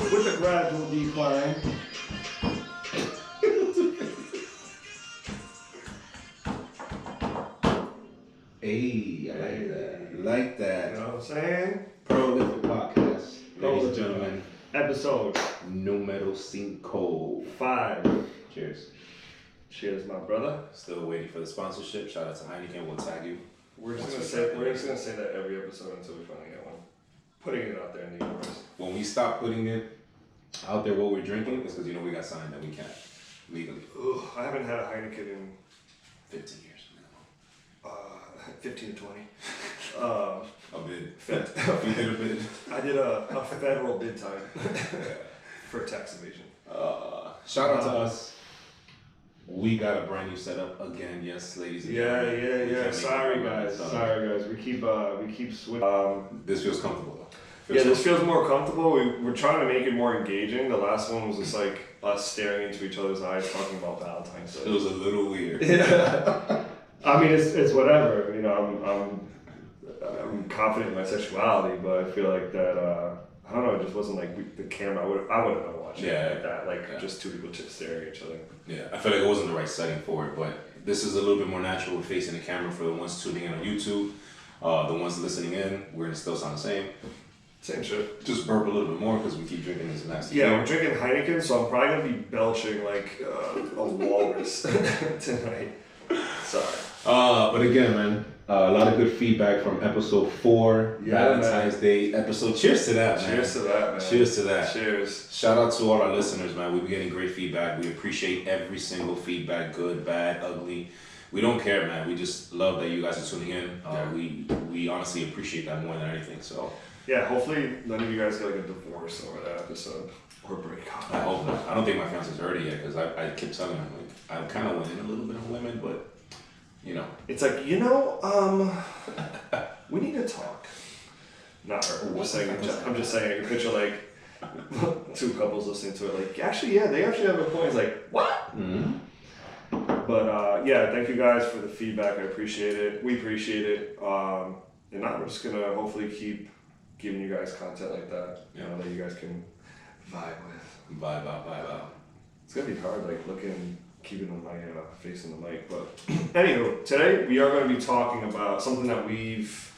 with a gradual decline. Hey, I like that. Like that. You know what I'm saying? Prolific podcast, ladies and gentlemen. Episode Numero 5. 5. Cheers. Cheers, my brother. Still waiting for the sponsorship. Shout out to Heineken. We'll tag you. We're just gonna say that every episode until we finally get one. Putting it out there in the universe. When we stop putting it out there what we're drinking, it's because we got signed that we can't legally. Ugh, I haven't had a Heineken in 15 years. 15 to 20. A bid. I did a federal bid time for tax evasion. Shout out to us. We got a brand new setup again, yes, ladies and gentlemen. Yeah. Sorry guys. We keep switching. This feels comfortable though. This feels more comfortable. We're trying to make it more engaging. The last one was just like us staring into each other's eyes talking about Valentine's Day. It was a little weird. Yeah. I mean, it's whatever. I'm confident in my sexuality, but I feel like that. I don't know. It just wasn't like the camera. I wouldn't want to watch it like that. Just two people just staring at each other. Yeah, I feel like it wasn't the right setting for it, but this is a little bit more natural with facing the camera for the ones tuning in on YouTube. The ones listening in, we're gonna still sound the same. Same shit. Just burp a little bit more because we keep drinking this nasty. Yeah, we're drinking Heineken, so I'm probably gonna be belching like a walrus tonight. Sorry. But again, man, a lot of good feedback from episode 4, Valentine's Day episode. Cheers to that, man. Cheers to that, man. Cheers to that. Cheers. Shout out to all our listeners, man. We've been getting great feedback. We appreciate every single feedback, good, bad, ugly. We don't care, man. We just love that you guys are tuning in. We honestly appreciate that more than anything. So yeah, hopefully none of you guys get like a divorce over that episode or break up. I hope not. I don't think my fiance's heard it yet because I kept telling him like I kind of went in a little bit on women, but. It's like, we need to talk. Not her. I'm just saying, I can picture like two couples listening to it, like, actually, they actually have a point. It's like, what? Mm-hmm. But thank you guys for the feedback. I appreciate it. We appreciate it. And now we're just gonna hopefully keep giving you guys content like that. That you guys can vibe with. Vibe out. It's gonna be hard, like keeping my face in the mic, but anywho, today we are going to be talking about something that we've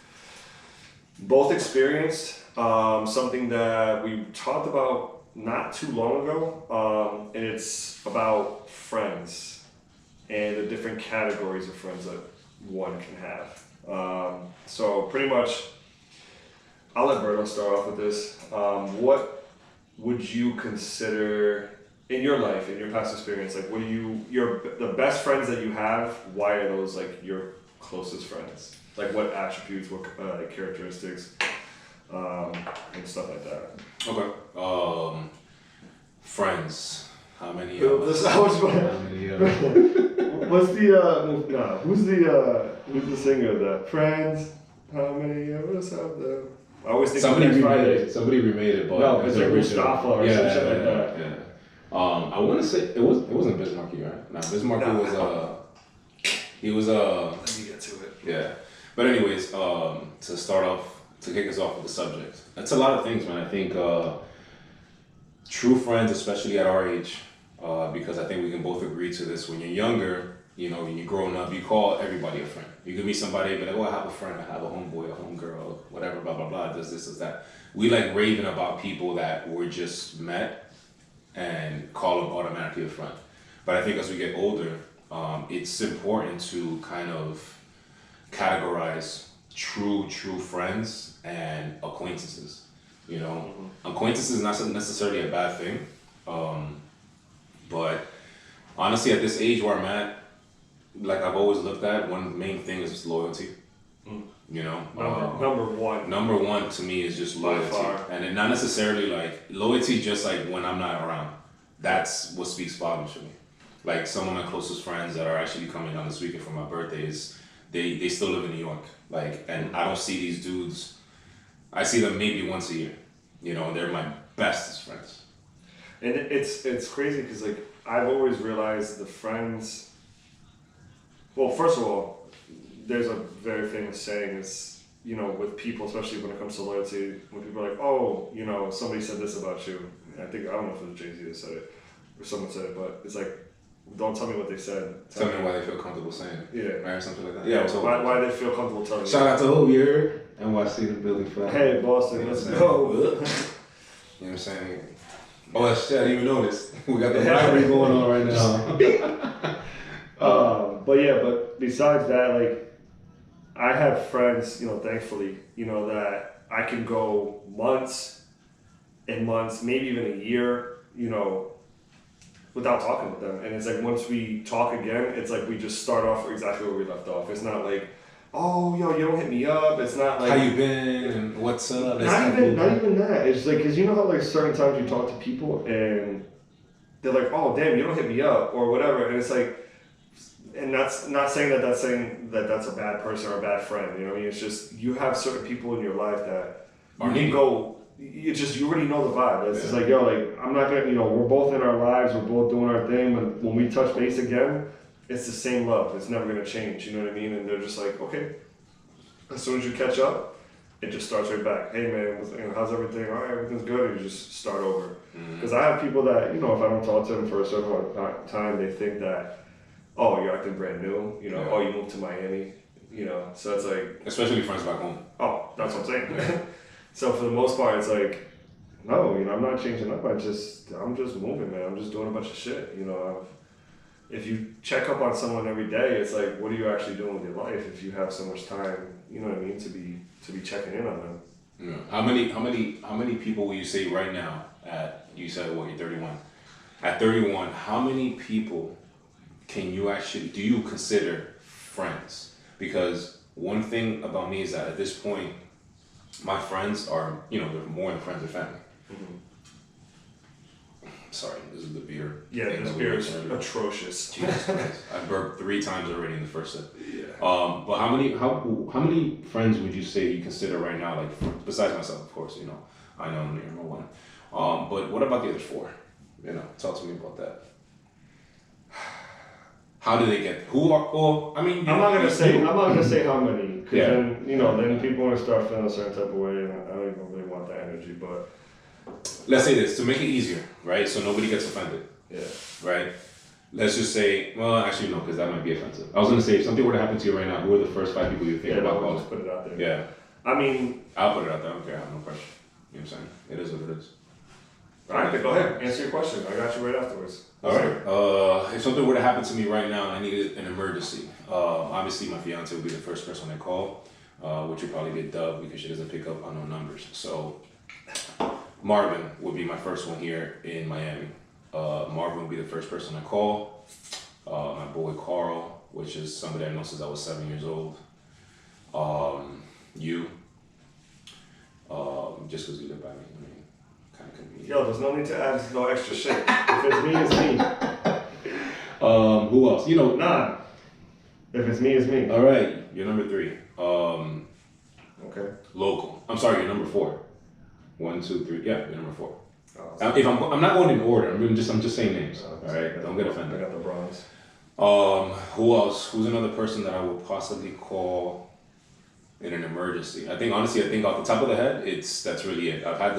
both experienced, something that we talked about not too long ago, and it's about friends and the different categories of friends that one can have. So pretty much, I'll let Berto start off with this. What would you consider in your life, in your past experience, like what do the best friends that you have, why are those like your closest friends? Like what attributes, what characteristics, and stuff like that. Okay. Friends. How many What's the singer of that? Friends, how many of us have them? I always think somebody remade it, but no, it's like Mustafa or some shit like that. Yeah. I want to say it wasn't Bismarcky, right? No, Bismarcky was he was Let me get to it. Yeah, but anyways, to kick us off with the subject, that's a lot of things, man. I think true friends, especially at our age, because I think we can both agree to this. When you're younger, when you're growing up, you call everybody a friend. You can meet somebody, but like, I have a friend, I have a homeboy, a homegirl, whatever, blah blah blah. Does this, does that? We like raving about people that were just met and call them automatically a friend. But I think as we get older, it's important to kind of categorize true friends and acquaintances. Acquaintances is not necessarily a bad thing, but honestly, at this age where I'm at, like I've always looked at, one main thing is loyalty. Number one to me is just loyalty, and it not necessarily like loyalty just like when I'm not around. That's what speaks volumes for me. Like some of my closest friends that are actually coming down this weekend for my birthday they still live in New York. Like, and I don't see these dudes. I see them maybe once a year. They're my bestest friends. And it's crazy because like I've always realized the friends. Well, first of all, there's a very famous saying: "Is with people, especially when it comes to loyalty, when people are like, oh, somebody said this about you. I don't know if it was Jay-Z that said it or someone said it, but it's like, don't tell me what they said. Tell me why they feel comfortable saying it. Yeah. Or something like that. Yeah, why they feel comfortable telling you. Shout out to who you heard? NYC, the building flat. Hey, Boston, let's go. You know what I'm saying? Oh, shit, I didn't even notice. We got the rivalry going on right now. But besides that, like, I have friends, thankfully, that I can go months and months, maybe even a year, without talking with them. And it's like once we talk again, it's like we just start off exactly where we left off. It's not like, oh, yo, you don't hit me up. It's not like, how you been and what's up? Not even that. It's like, because you know how like certain times you talk to people and they're like, oh, damn, you don't hit me up or whatever. And it's like, and that's not saying that's a bad person or a bad friend. You know what I mean? It's just you have certain people in your life that you can go. You already know the vibe. It's just like, yo, like I'm not gonna, we're both in our lives, we're both doing our thing. When we touch base again, it's the same love. It's never gonna change. You know what I mean? And they're just like, okay. As soon as you catch up, it just starts right back. Hey man, how's everything? All right, everything's good. And you just start over. Because I have people that, if I don't talk to them for a certain amount of time, they think that, oh, you're acting brand new. Oh, you moved to Miami. So it's like, especially friends back home. Oh, that's what I'm saying. So for the most part, it's like, no, I'm not changing up. I'm just moving, man. I'm just doing a bunch of shit. If you check up on someone every day, it's like, what are you actually doing with your life if you have so much time? You know what I mean? To be checking in on them. Yeah. How many people will you say right now you said what, you're 31? At 31, how many people do you consider friends? Because one thing about me is that at this point, my friends are, they're more than friends, they're family. Mm-hmm. Sorry, this is the beer. Yeah, this beer is atrocious. Jesus Christ. I burped 3 times already in the first sip. Yeah. But how many friends would you say you consider right now, like, besides myself, of course, I know I'm number one. But what about the other 4? Talk to me about that. How do they get? Who are? Well, I mean, I'm not gonna say how many, because then then people want to start feeling a certain type of way, and I don't even really want that energy. But let's say this to make it easier, right? So nobody gets offended. Yeah. Right. Let's just say, well, actually no, because that might be offensive. I was gonna say if something were to happen to you right now, who are the first 5 people you think about calling? Just put it out there. Yeah. I mean, I'll put it out there. I don't care. I have no pressure. You know what I'm saying? It is what it is. All right, go ahead. Answer your question. I got you right afterwards. All right. If something were to happen to me right now and I needed an emergency, obviously my fiance would be the first person I call, which would probably be a dub because she doesn't pick up unknown numbers. So Marvin would be my first one here in Miami. Marvin would be the first person I call. My boy Carl, which is somebody I know since I was 7 years old. You, just because you live by me. I mean, kind of convenient. Yo, there's no need to add no extra shit. If it's me, it's me. Who else? Nah. If it's me, it's me. All right, you're number 3. Okay. Local. I'm sorry, you're number 4. 1, 2, 3. Yeah, you're number 4. Oh, if I'm not going in order. I'm just saying names. All right, don't get offended. I got the bronze. Who else? Who's another person that I would possibly call in an emergency? I think off the top of the head, that's really it. I've had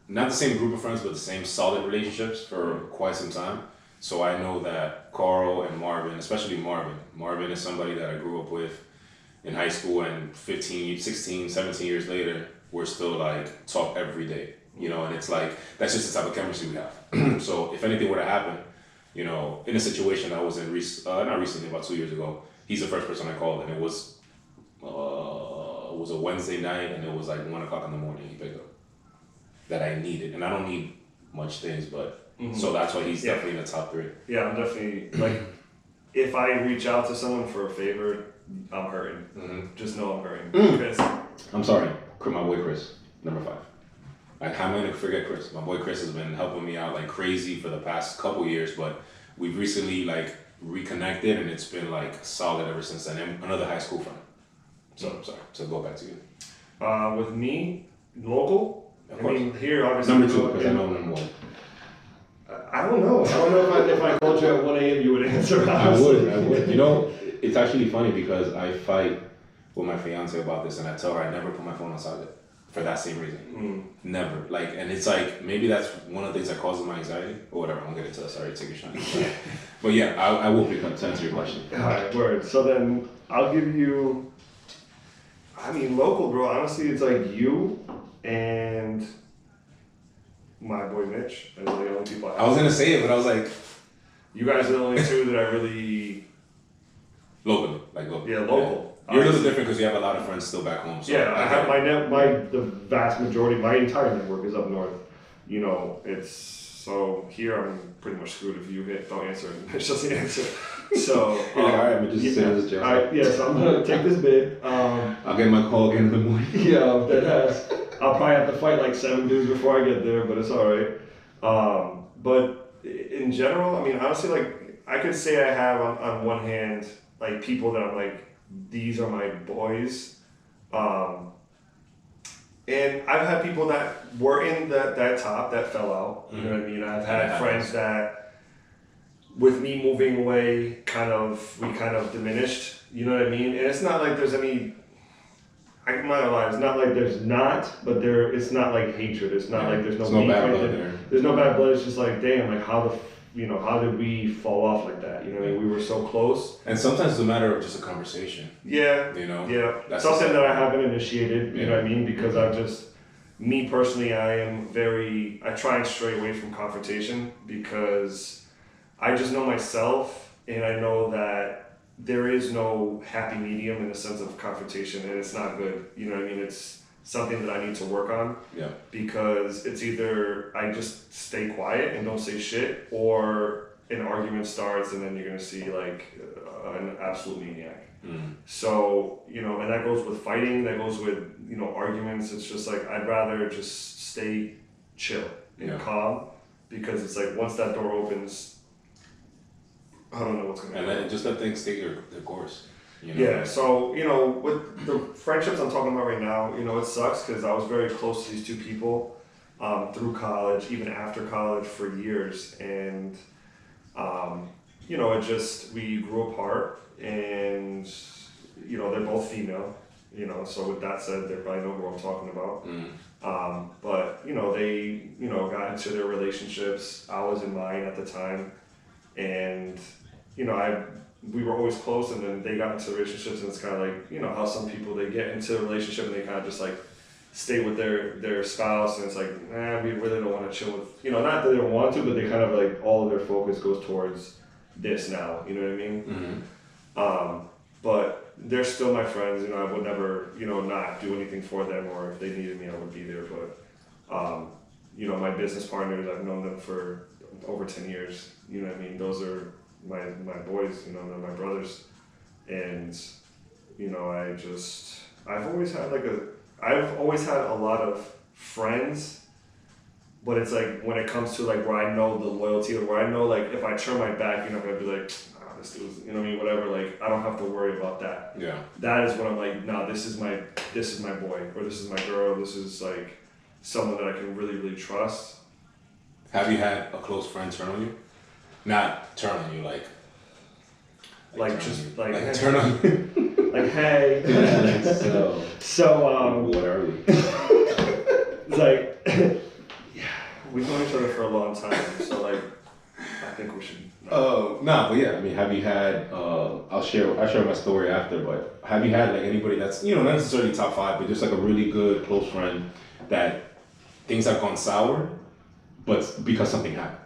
not the same group of friends, but the same solid relationships for quite some time. So I know that Carl and Marvin, especially Marvin is somebody that I grew up with in high school, and 15, 16, 17 years later, we're still like talk every day, and it's like, that's just the type of chemistry we have. So if anything were to happen, in a situation I was in, not recently, about 2 years ago, he's the first person I called, and it was a Wednesday night, and it was like 1 o'clock in the morning he picked up. That I needed, and I don't need much things, but so that's why he's definitely in the top 3. Yeah, I'm definitely like, if I reach out to someone for a favor, I'm hurting. Mm-hmm. Just know I'm hurting. Because I'm sorry, my boy Chris, number 5. How am I gonna forget Chris? My boy Chris has been helping me out like crazy for the past couple years, but we've recently like reconnected, and it's been like solid ever since then. And another high school friend. So I'm sorry. So go back to you. With me, local. Of course. I mean, here obviously. Number 2, because I know number 1. I don't know. If I called you at 1 a.m. you would answer. I would. It's actually funny because I fight with my fiance about this, and I tell her I never put my phone on silent for that same reason. Never. Like, and it's like, maybe that's one of the things that causes my anxiety or whatever. I'm getting to that. Sorry, take your shot. But yeah, I will pick up to answer your question. All right, word. So then I'll give you, I mean, local, bro. Honestly, it's like you and my boy Mitch. Those are the only people I was going to say it, but I was like, you guys are the only two that I really. Locally, like local. Yeah, local. Yeah. You're a little different because you have a lot of friends still back home. So yeah, I have the vast majority, my entire network is up north. You know, it's, so here I'm pretty much screwed if you don't answer it. Mitch doesn't answer. So, all right, I'm just saying this job. All right, yeah, so I'm going to take this bid. I'll get my call again in the morning. Yeah, that has. I'll probably have to fight like 7 dudes before I get there, but it's alright. But in general, I mean, honestly, like, I could say I have on one hand, like, people that I'm like, these are my boys. And I've had people that were in that top that fell out. You know what I mean? I've had friends that, with me moving away, we kind of diminished. You know what I mean? And it's not like there's any, I'm not gonna lie, it's not like there's not, but it's not like hatred. It's not like there's no bad blood there. There's no bad blood. It's just like, damn, like how did we fall off like that? You know what I mean? We were so close. And sometimes it's a matter of just a conversation. Yeah. You know? Yeah. That's something that I haven't initiated, you know what I mean? Because me personally, I try and stray away from confrontation because I just know myself and I know that there is no happy medium in the sense of confrontation and it's not good. You know what I mean? It's something that I need to work on. Yeah. Because it's either I just stay quiet and don't say shit, or an argument starts and then you're gonna see like an absolute maniac. So, you know, and that goes with fighting, that goes with, you know, arguments. It's just like I'd rather just stay chill and calm, because it's like once that door opens, I don't know what's gonna happen. And just let things take their course. You know? Yeah, so, you know, with the friendships I'm talking about right now, you know, it sucks because I was very close to these two people through college, even after college for years. And, you know, we grew apart and, you know, they're both female, you know, so with that said, they probably know who I'm talking about. But, you know, they, you know, got into their relationships. I was in mine at the time. And, you know, we were always close, and then they got into relationships, and it's kind of like, you know, how some people, they get into a relationship and they kind of just like stay with their spouse, and it's like, we really don't want to chill with, you know, not that they don't want to, but they kind of like, all of their focus goes towards this now, you know what I mean? But they're still my friends, you know, I would never, you know, not do anything for them, or if they needed me, I would be there. But, you know, my business partners, I've known them for over 10 years, you know what I mean? Those are my boys, you know, they're my brothers. And, you know, I've always had a lot of friends, but it's like when it comes to like where I know the loyalty, or where I know like if I turn my back, you're not gonna be like, this dude's, you know what I mean, whatever, like I don't have to worry about that. Yeah. That is when I'm like, no, this is my boy, or this is my girl, this is like someone that I can really, really trust. Have you had a close friend turn on you? Not turn on you, like just turn on you. Like, hey. So what are we? It's like, yeah, we've known each other for a long time, so like, I think we should. No, but yeah, I mean, have you had? I'll share my story after, but have you had like anybody that's, you know, not necessarily top 5, but just like a really good close friend that things have gone sour, but because something happened?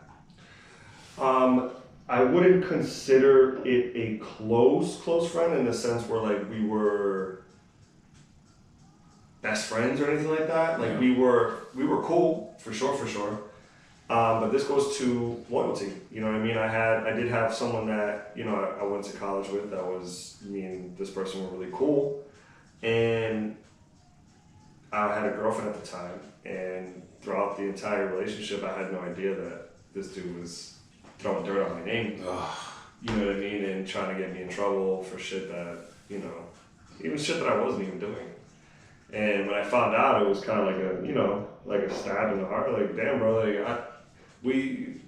I wouldn't consider it a close friend in the sense where like we were best friends or anything like that. Like we were cool for sure. But this goes to loyalty. You know what I mean? I did have someone that, you know, I went to college with, that was, me and this person were really cool. And I had a girlfriend at the time, and throughout the entire relationship, I had no idea that this dude was throwing dirt on my name. You know what I mean? And trying to get me in trouble for shit that, you know, even shit that I wasn't even doing. And when I found out, it was kind of like a, you know, like a stab in the heart. Like, damn, bro, like, we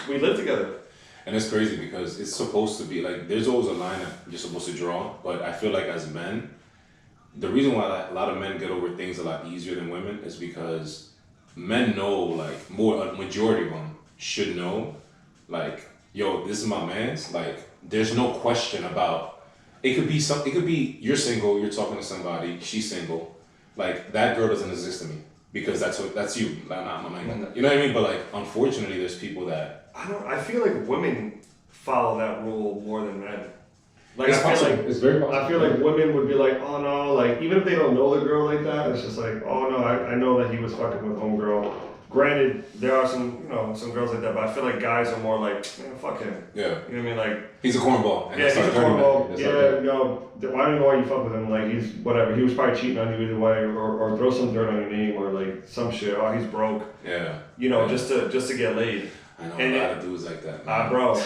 live together. And it's crazy because it's supposed to be like, there's always a line that you're supposed to draw, but I feel like as men, the reason why like, a lot of men get over things a lot easier than women is because men know, like, a majority of them should know, like, yo, this is my man's. Like, there's no question about. It could be some. It could be you're single. You're talking to somebody. She's single. Like that girl doesn't exist to me because that's you. Like, not my man. You know what I mean? But like, unfortunately, there's people that. I feel like women follow that rule more than men. Like It's I feel possible. like It's very possible. I feel like women would be like, oh no, like even if they don't know the girl like that, it's just like, oh no, I know that he was fucking with homegirl. Granted, there are some girls like that, but I feel like guys are more like, man, fuck him. Yeah. You know what I mean? Like he's a cornball. Yeah, he's a cornball. Yeah, yo, I don't know why you fuck with him. Like he's whatever. He was probably cheating on you either way, or throw some dirt on your name, or like some shit. Oh, he's broke. Yeah. You know, just to get laid. I know a lot of dudes like that. Bro.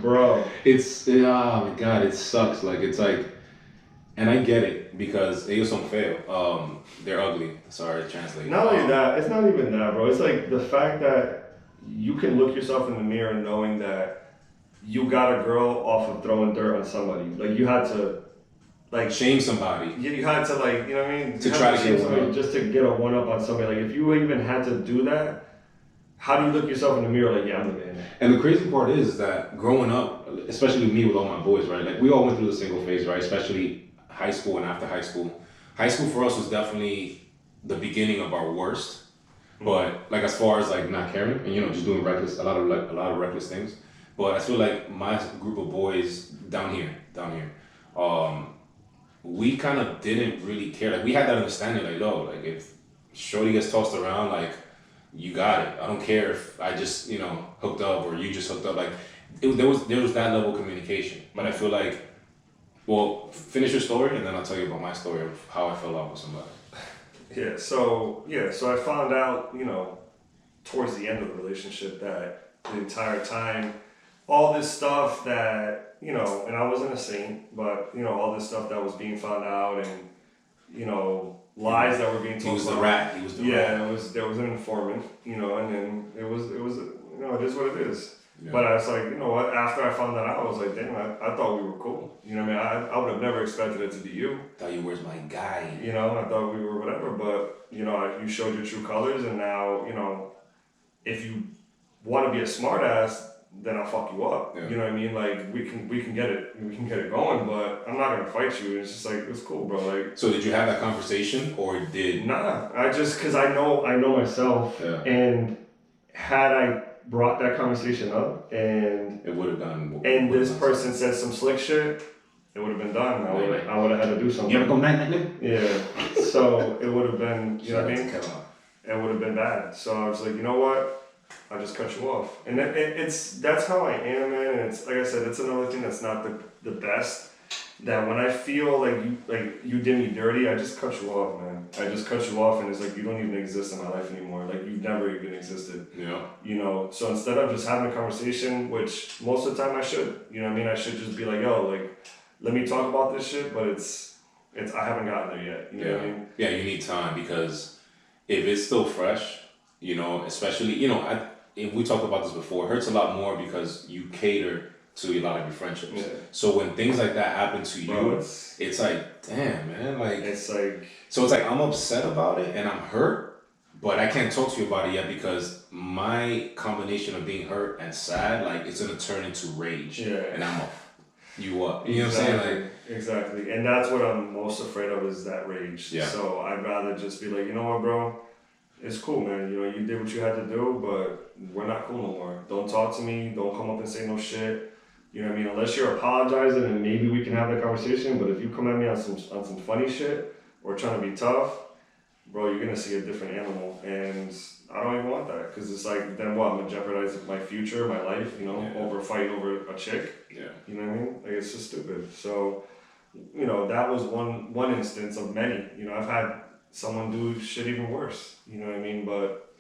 Bro. It's oh my god, it sucks. Like it's like, and I get it because ellos son feo. They're ugly. Sorry to translate. Not only that, it's not even that, bro. It's like the fact that you can look yourself in the mirror knowing that you got a girl off of throwing dirt on somebody. Like you had to, like shame somebody. You had to, like, you know what I mean? To try to get one up. Just to get a one up on somebody. Like if you even had to do that, how do you look yourself in the mirror like, yeah, I'm the man? And the crazy part is that growing up, especially me with all my boys, right? Like we all went through the single phase, right? Especially high school and after high school. High school for us was definitely the beginning of our worst. But like as far as like not caring and just doing a lot of reckless things. But I feel like my group of boys down here, we kind of didn't really care. Like we had that understanding, like, yo, like if shorty gets tossed around, like you got it. I don't care if I just hooked up or you just hooked up. Like there was that level of communication. But I feel like, well, finish your story and then I'll tell you about my story of how I fell out with somebody. So I found out, towards the end of the relationship that the entire time, all this stuff that, and I wasn't a saint, but, all this stuff that was being found out and, lies that were being told. He was the rat. He was the rat. Yeah, there was an informant, and then it was, it is what it is. Yeah. But I was like, you know what, after I found that out, I was like, damn, I thought we were cool. You know what I mean? I would have never expected it to be you. Thought you were my guy. I thought we were whatever, but, you showed your true colors, and now, if you want to be a smart ass, then I'll fuck you up. Yeah. You know what I mean? Like, we can get it going, but I'm not gonna fight you. It's just like, it's cool, bro. Like. So did you have that conversation, or did? Nah, cause I know myself, yeah. And had I brought that conversation up and it would have done. And this person said some slick shit, it would have been done. I would have had to do something. You ever go night? Yeah. So it would have been, you know what I mean? It would have been bad. So I was like, you know what? I just cut you off. And that's how I am, man. And it's like I said, it's another thing that's not the best. That when I feel like you did me dirty, I just cut you off, man. I just cut you off, and it's like you don't even exist in my life anymore. Like you've never even existed. Yeah. So instead of just having a conversation, which most of the time I should, you know what I mean? I should just be like, yo, like, let me talk about this shit, but it's I haven't gotten there yet. You know what I mean? Yeah, you need time because if it's still fresh, especially, we talked about this before, it hurts a lot more because you cater to a lot of your friendships. Yeah. So when things like that happen to you, it's like, damn, man, like it's like. So it's like I'm upset about it and I'm hurt, but I can't talk to you about it yet because my combination of being hurt and sad, like it's gonna turn into rage. Yeah. And I'm you up. You know what I'm saying? Like exactly. And that's what I'm most afraid of is that rage. Yeah. So I'd rather just be like, you know what, bro? It's cool, man. You did what you had to do, but we're not cool no more. Don't talk to me. Don't come up and say no shit. You know what I mean? Unless you're apologizing and maybe we can have that conversation. But if you come at me on some funny shit or trying to be tough, bro, you're gonna see a different animal, and I don't even want that because it's like then what? I'm gonna jeopardize my future, my life, over fighting over a chick. Yeah. You know what I mean? Like it's just stupid. So, that was one instance of many. I've had someone do shit even worse. You know what I mean? But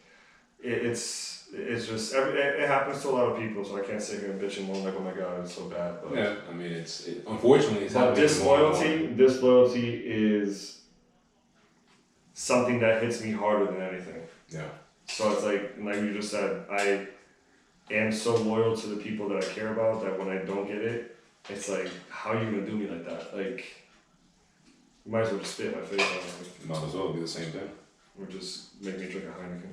it's just it happens to a lot of people. So I can't sit here and bitch and moan like, oh my god, it's so bad. But, yeah, I mean unfortunately it's but disloyalty is something that hits me harder than anything. Yeah. So it's like you just said, I am so loyal to the people that I care about that when I don't get it, it's like, how are you gonna do me like that? Like, You might as well just spit in my face. Might as well be the same thing. Or just make me drink a Heineken.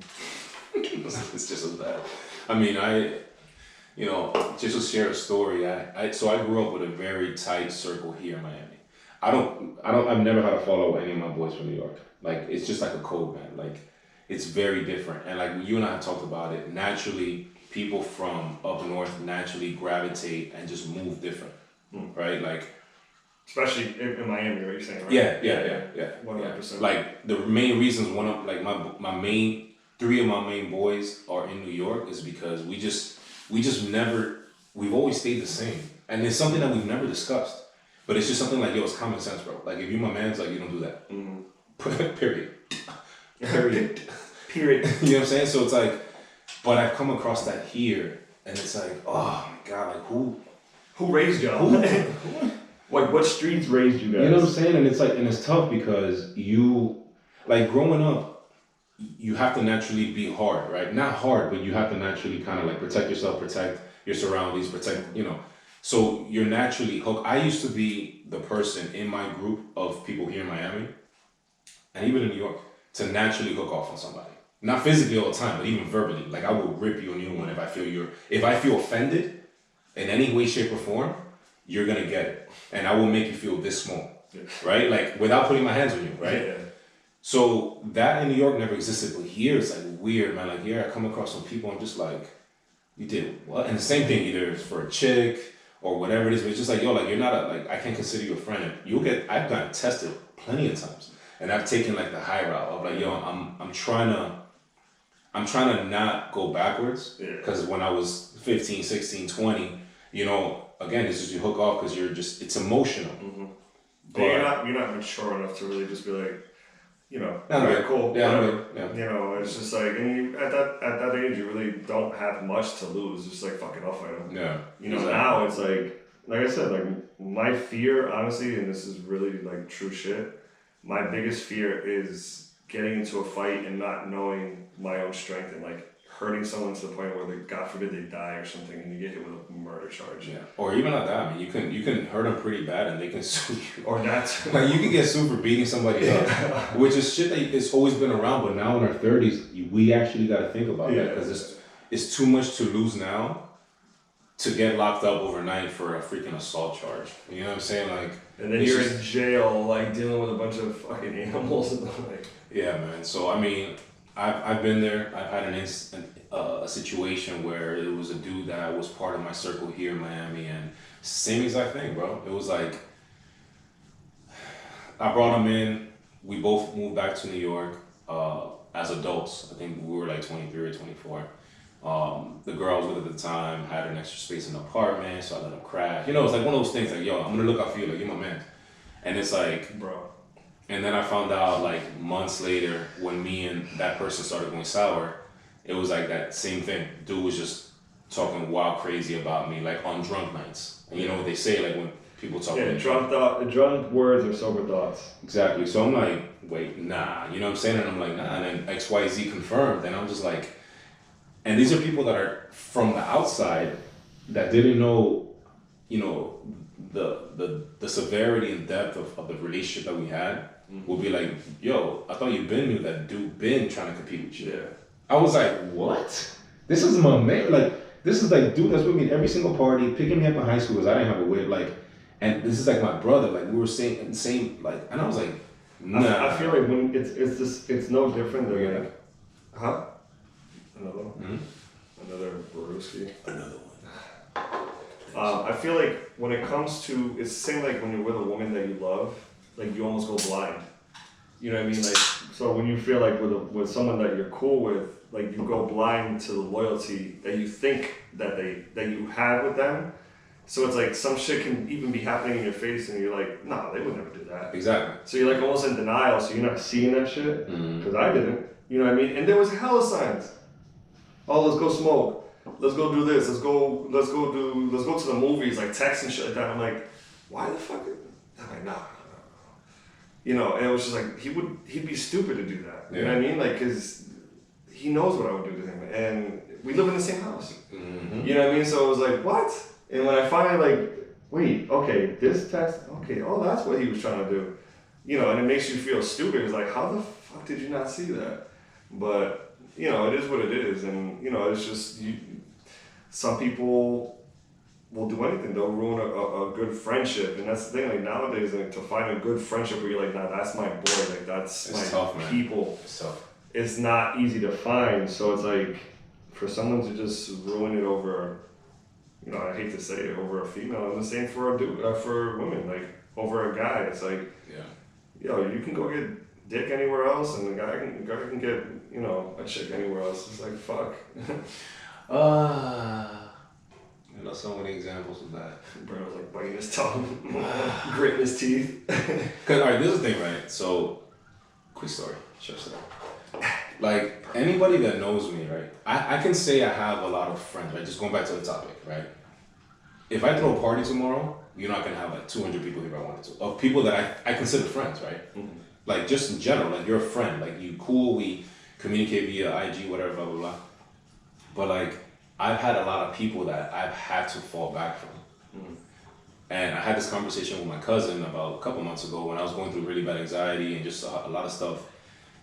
It's just as bad. I mean, just to share a story, so I grew up with a very tight circle here in Miami. I've never had a fallout with any of my boys from New York. Like, it's just like a code, man. Like, it's very different. And like you and I have talked about it, naturally, people from up north naturally gravitate and just move different, right? Like, especially in Miami, right? You're saying, right? Yeah. 100%. Like, the main reasons three of my main boys are in New York is because we've always stayed the same. And it's something that we've never discussed. But it's just something like, yo, it's common sense, bro. Like, if you're my man's, like, you don't do that. Mm-hmm. Period. Period. You know what I'm saying? So it's like, but I've come across that here, and it's like, oh my God, like who raised y'all? Like, what streets raised you guys? You know what I'm saying? And it's like, and it's tough because like growing up, you have to naturally be hard, right? Not hard, but you have to naturally kind of like protect yourself, protect your surroundings, protect, So you're naturally hooked. I used to be the person in my group of people here in Miami, and even in New York, to naturally hook off on somebody. Not physically all the time, but even verbally. Like, I will rip you a new one if I feel offended in any way, shape, or form, you're gonna get it. And I will make you feel this small, right? Like, without putting my hands on you, right? Yeah. So that in New York never existed, but here it's like weird, man. Like, here I come across some people, I'm just like, you did what? And the same thing, either it's for a chick or whatever it is, but it's just like, yo, like, you're not I can't consider you a friend. And I've gotten tested plenty of times. And I've taken like the high route of like, yo, I'm trying to not go backwards. Because when I was 15, 16, 20, again, it's just you hook off because it's emotional. Mm-hmm. But you're not mature enough to really just be like, right, cool, whatever. Yeah. It's just like, and at that age, you really don't have much to lose. Just like, fuck it, I'll fight him. Yeah. Exactly. Now it's like I said, like my fear, honestly, and this is really like true shit. My biggest fear is getting into a fight and not knowing my own strength and like hurting someone to the point where, like, God forbid they die or something and you get hit with a murder charge. Yeah. Or even like that. I mean, you can hurt them pretty bad and they can sue you. Or that. Like, you can get sued for beating somebody up, which is shit that it's always been around. But now in our 30s, we actually got to think about that because it's too much to lose now to get locked up overnight for a freaking assault charge. You know what I'm saying? Like, and then you're in jail, like, dealing with a bunch of fucking animals and like. Yeah, man. So I mean, I've been there. I've had a situation where it was a dude that was part of my circle here in Miami, and same exact thing, bro. It was like, I brought him in. We both moved back to New York as adults. I think we were like 23 or 24. The girl I was with at the time had an extra space in the apartment, so I let him crash. It's like one of those things like, yo, I'm gonna look out for you, like, you're my man. And it's like, bro. And then I found out like months later when me and that person started going sour, it was like that same thing. Dude was just talking wild crazy about me, like on drunk nights. And you know what they say, like when people talk about drunk words are sober thoughts. Exactly. So I'm like, wait, nah, you know what I'm saying? And I'm like, nah, and then XYZ confirmed, and I'm just like, and these are people that are from the outside that didn't know, the severity and depth of the relationship that we had. Would be like, yo, I thought you knew that dude been trying to compete with you. Yeah. I was like, what? This is my man. Like, this is like, dude that's with me at every single party, picking me up in high school because I didn't have a whip. Like, and this is like my brother. Like, we were saying the same, like, and I was like, nah. I feel like when it's no different than like, huh? Another one? Mm-hmm. Another Borowski. Another one. I feel like when it comes to, it's the same like when you're with a woman that you love, like you almost go blind. You know what I mean? Like, so when you feel like with someone that you're cool with, like you go blind to the loyalty that you think that you have with them. So it's like some shit can even be happening in your face and you're like, nah, they would never do that. Exactly. So you're like almost in denial, so you're not seeing that shit. Because I didn't. You know what I mean? And there was hella signs. Oh, let's go smoke. Let's go do this. Let's go to the movies, like text and shit like that. I'm like, why the fuck? I'm like, nah. And it was just like, he'd be stupid to do that. You know what I mean? Like, cause he knows what I would do to him. And we live in the same house. Mm-hmm. You know what I mean? So it was like, what? And when I finally like, wait, okay, this text, okay, oh, that's what he was trying to do. and it makes you feel stupid. It's like, how the fuck did you not see that? But, it is what it is. And, it's just, some people will do anything. They'll ruin a good friendship. And that's the thing, like nowadays, like to find a good friendship where you're like, nah, that's my boy, like that's It's my tough, man. people. It's tough. It's not easy to find. So it's like, for someone to just ruin it over, I hate to say it, over a female, and the same for a dude, for women, like over a guy. It's like, you can go get dick anywhere else, and the guy can get, a chick anywhere else. It's like, fuck. So many examples of that. Bro was like biting his tongue, gritting his teeth. Cause alright, this is the thing, right? So, quick story, short story. Like anybody that knows me, right? I can say I have a lot of friends, right? Just going back to the topic, right? If I throw a party tomorrow, you're not gonna have like 200 people here if I wanted to. Of people that I consider friends, right? Mm-hmm. Like just in general, like you're a friend, like you cool, we communicate via IG, whatever, blah, blah, blah. But like, I've had a lot of people that I've had to fall back from. Mm-hmm. And I had this conversation with my cousin about a couple months ago when I was going through really bad anxiety and just a lot of stuff.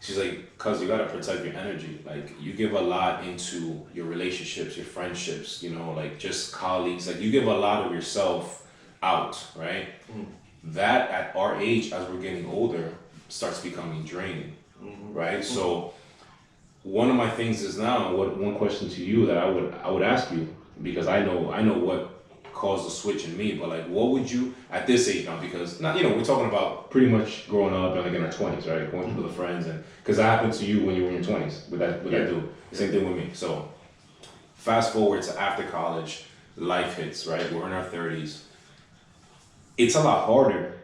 She's like, cuz you gotta protect your energy. Like you give a lot into your relationships, your friendships, like just colleagues. Like you give a lot of yourself out, right? Mm-hmm. That at our age, as we're getting older, starts becoming draining, mm-hmm. right? Mm-hmm. So one of my things is now, one question to you that I would ask you, because I know what caused the switch in me, but like what would you at this age now, because now we're talking about pretty much growing up and like in our 20s, right, going through the friends, and because that happened to you when you were in your 20s with that dude, same thing with me. So fast forward to after college, life hits, right, we're in our 30s. It's a lot harder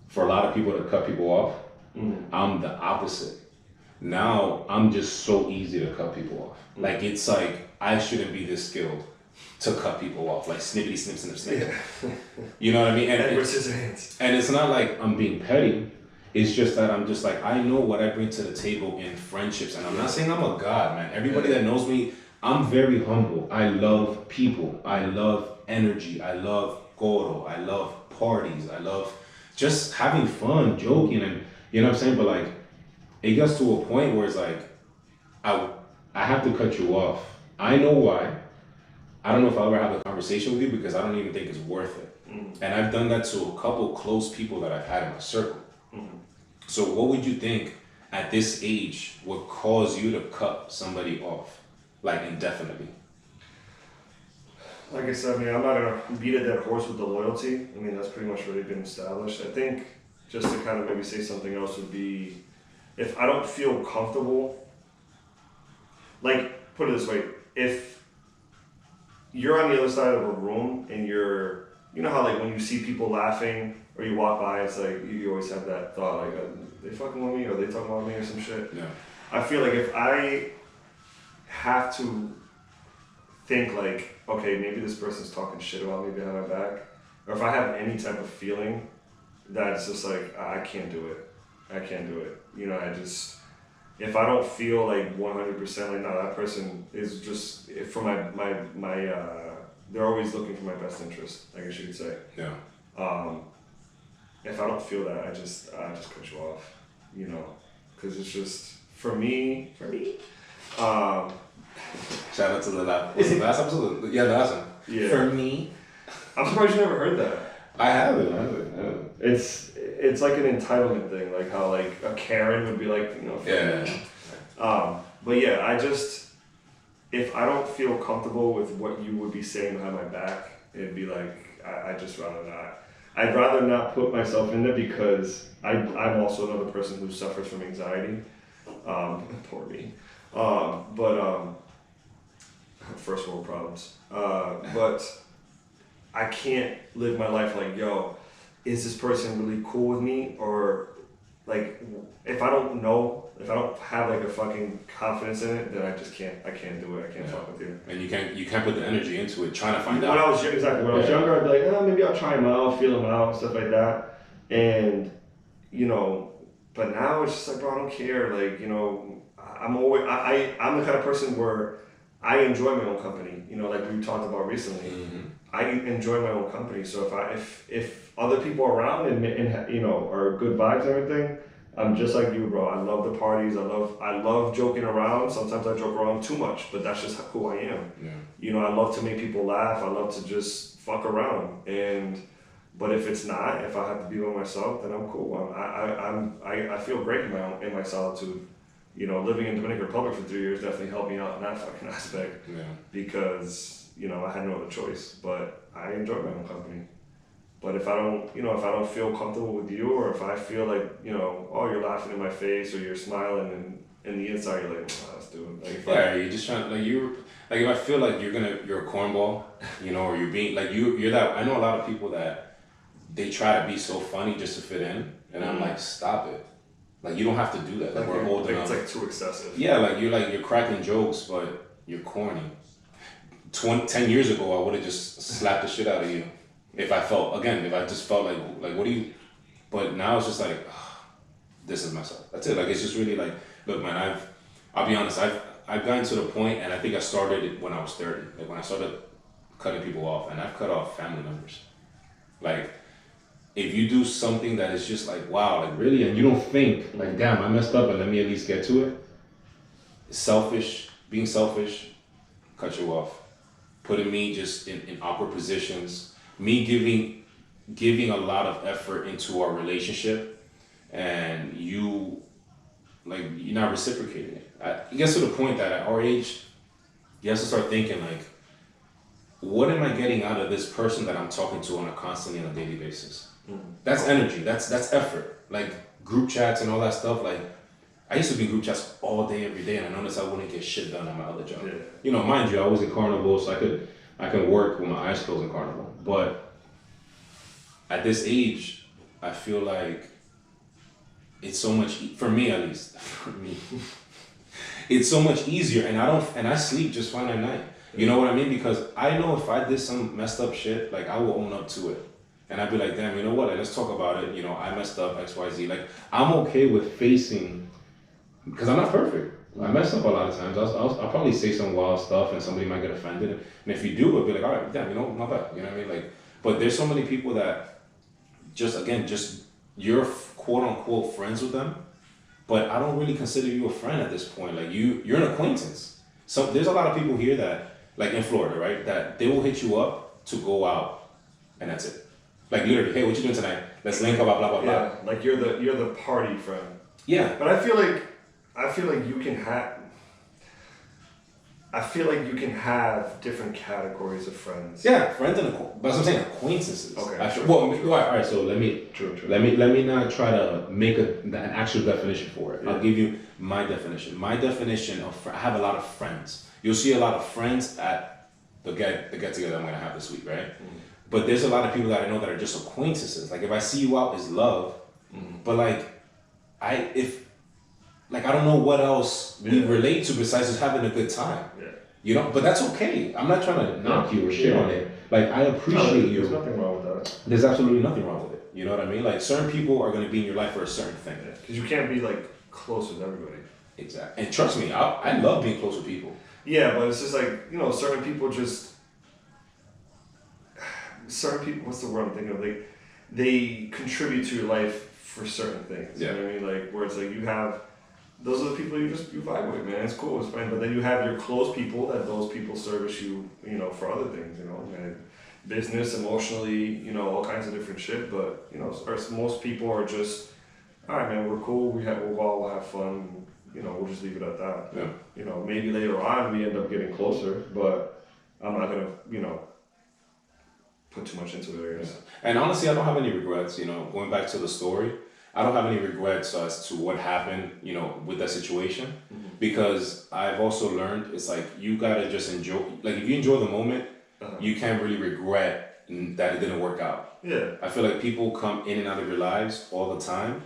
for a lot of people to cut people off. Mm-hmm. I'm the opposite. Now I'm just so easy to cut people off. Mm-hmm. Like it's like I shouldn't be this skilled to cut people off, like snippity snip snip snip. Yeah. You know what I mean? And it's not like I'm being petty. It's just that I'm just like, I know what I bring to the table in friendships, and I'm not saying I'm a god, man. Everybody that knows me, I'm very humble. I love people. I love energy. I love coro. I love parties. I love just having fun, joking, and you know what I'm saying. But like, it gets to a point where it's like, I have to cut you off. I know why. I don't know if I'll ever have a conversation with you because I don't even think it's worth it. Mm-hmm. And I've done that to a couple close people that I've had in my circle. Mm-hmm. So what would you think at this age would cause you to cut somebody off, like indefinitely? Like I said, I'm not going to beat a dead horse with the loyalty. That's pretty much already been established. I think just to kind of maybe say something else would be, if I don't feel comfortable, like, put it this way, if you're on the other side of a room and you're, how like when you see people laughing or you walk by, it's like, you always have that thought, like, they fucking with me or they talking about me or some shit. Yeah. I feel like if I have to think like, okay, maybe this person's talking shit about me behind my back, or if I have any type of feeling that's just like, I can't do it. I can't do it. If I don't feel like 100% like, no, that person is just, for my they're always looking for my best interest, I guess you could say. Yeah. If I don't feel that, I just cut you off, because it's just, for me. Shout out to the last episode? Yeah, the last one. Yeah. For me. I'm surprised you never heard that. I haven't. It's like an entitlement thing, like how like a Karen would be like, Yeah. But yeah, if I don't feel comfortable with what you would be saying behind my back, it'd be like, I just rather not. I'd rather not put myself in there because I'm also another person who suffers from anxiety. Poor me. First world problems. But I can't live my life like, yo, is this person really cool with me? Or like, if I don't have like a fucking confidence in it, then I can't do it. I can't fuck with you. And you can't put the energy into it, trying to find out. When I was younger, I'd be like, oh, maybe I'll try them out, feel them out, stuff like that. And, but now it's just like, bro, I don't care. Like, I'm the kind of person where I enjoy my own company. You know, like we talked about recently. Mm-hmm. I enjoy my own company. So if other people are around and you know are good vibes and everything, I'm just like you, bro. I love the parties. I love joking around. Sometimes I joke around too much, but that's just who I am. Yeah. You know, I love to make people laugh. I love to just fuck around. But if it's not, if I have to be by myself, then I'm cool. I feel great in my solitude. You know, living in Dominican Republic for 3 years definitely helped me out in that fucking aspect. Yeah. Because, you know, I had no other choice. But I enjoy my own company. But if I don't feel comfortable with you, or if I feel like, you know, oh, you're laughing in my face or you're smiling, and in the inside you're like, oh, let's do it. Like, Yeah, you're just trying like if I feel like you're a cornball, you know, or you're being like you're that. I know a lot of people that they try to be so funny just to fit in, and I'm like, stop it. Like, you don't have to do that. Like, we're old enough. It's like too excessive. Yeah, you're cracking jokes, but you're corny. 10 years ago, I would have just slapped the shit out of you if I just felt like what do you? But now it's just like, this is myself. That's it. Like, it's just really like, look, man, I'll be honest, I've gotten to the point, and I think I started it when I was 30. Like, when I started cutting people off, and I've cut off family members. Like, if you do something that is just like, wow, like really, and you don't think like, damn, I messed up, and let me at least get to it. Being selfish, cut you off. Putting me just in awkward positions. Me giving a lot of effort into our relationship, and you're not reciprocating it. It gets to the point that at our age, you have to start thinking like, what am I getting out of this person that I'm talking to on a daily basis? That's energy. That's effort. Like group chats and all that stuff. Like, I used to be in group chats all day, every day, and I noticed I wouldn't get shit done on my other job. Yeah. You know, mind you, I was in Carnival, so I can work with my eyes closed in Carnival. But at this age, I feel like it's so much for me, at least for me. It's so much easier, and I sleep just fine at night. You know what I mean? Because I know if I did some messed up shit, like, I will own up to it. And I'd be like, damn, you know what? Like, let's talk about it. You know, I messed up, X, Y, Z. Like, I'm okay with facing, because I'm not perfect. I mess up a lot of times. I'll probably say some wild stuff, and somebody might get offended. And if you do, I'll be like, all right, damn, you know, not bad. You know what I mean? Like, but there's so many people that just you're quote unquote friends with them, but I don't really consider you a friend at this point. Like, you're an acquaintance. So there's a lot of people here that, like in Florida, right, that they will hit you up to go out, and that's it. Like, literally, hey, what you doing tonight? Let's link up, blah blah blah blah. Yeah, like you're the party friend. Yeah. But I feel like you can have. I feel like you can have different categories of friends. Yeah, friends and but that's what I'm saying, acquaintances. Okay. All right. So let me not try to make an actual definition for it. Yeah. I'll give you my definition. My definition of I have a lot of friends. You'll see a lot of friends at the get together I'm gonna have this week, right? But there's a lot of people that I know that are just acquaintances. Like, if I see you out, is love. But I don't know what else we relate to besides just having a good time. Yeah. You know, but that's okay. I'm not trying to knock you or shit on it. Like, I appreciate you. There's nothing wrong with that. There's absolutely nothing wrong with it. You know what I mean? Like, certain people are going to be in your life for a certain thing. Because you can't be like close with everybody. Exactly. And trust me, I love being close with people. Yeah, but it's just like, you know, certain people, what's the word I'm thinking of? Like, they contribute to your life for certain things. Yeah. You know what I mean? Like, where it's like you have, those are the people you vibe with, man. It's cool, it's fine. But then you have your close people that those people service you, you know, for other things, you know, and business, emotionally, you know, all kinds of different shit. But, you know, most people are just, all right, man, we're cool. We'll have fun. You know, we'll just leave it at that. Yeah. You know, maybe later on we end up getting closer, but I'm not gonna, you know, put too much into it, I guess. Yeah. And honestly, I don't have any regrets. You know, going back to the story, I don't have any regrets as to what happened, you know, with that situation, because I've also learned it's like you gotta just enjoy. Like, if you enjoy the moment, you can't really regret that it didn't work out. Yeah. I feel like people come in and out of your lives all the time,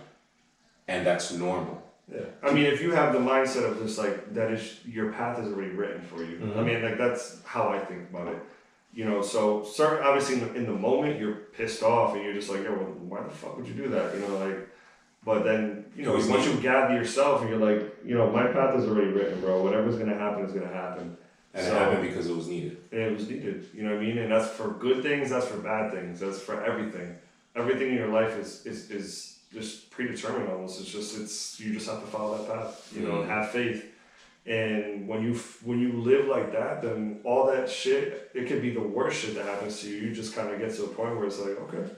and that's normal. Yeah. I mean, if you have the mindset of just like that is your path is already written for you. I mean, like, that's how I think about it. You know, so obviously in the moment you're pissed off and you're just like, yeah, well, why the fuck would you do that? You know, like, but then, you know, once you gather yourself and you're like, you know, my path is already written, bro. Whatever's gonna happen is gonna happen. And it happened because it was needed. It was needed, you know what I mean? And that's for good things, that's for bad things, that's for everything. Everything in your life is just predetermined almost. You just have to follow that path, you know, and have faith. And when you live like that, then all that shit, it could be the worst shit that happens to you. You just kind of get to a point where it's like, okay,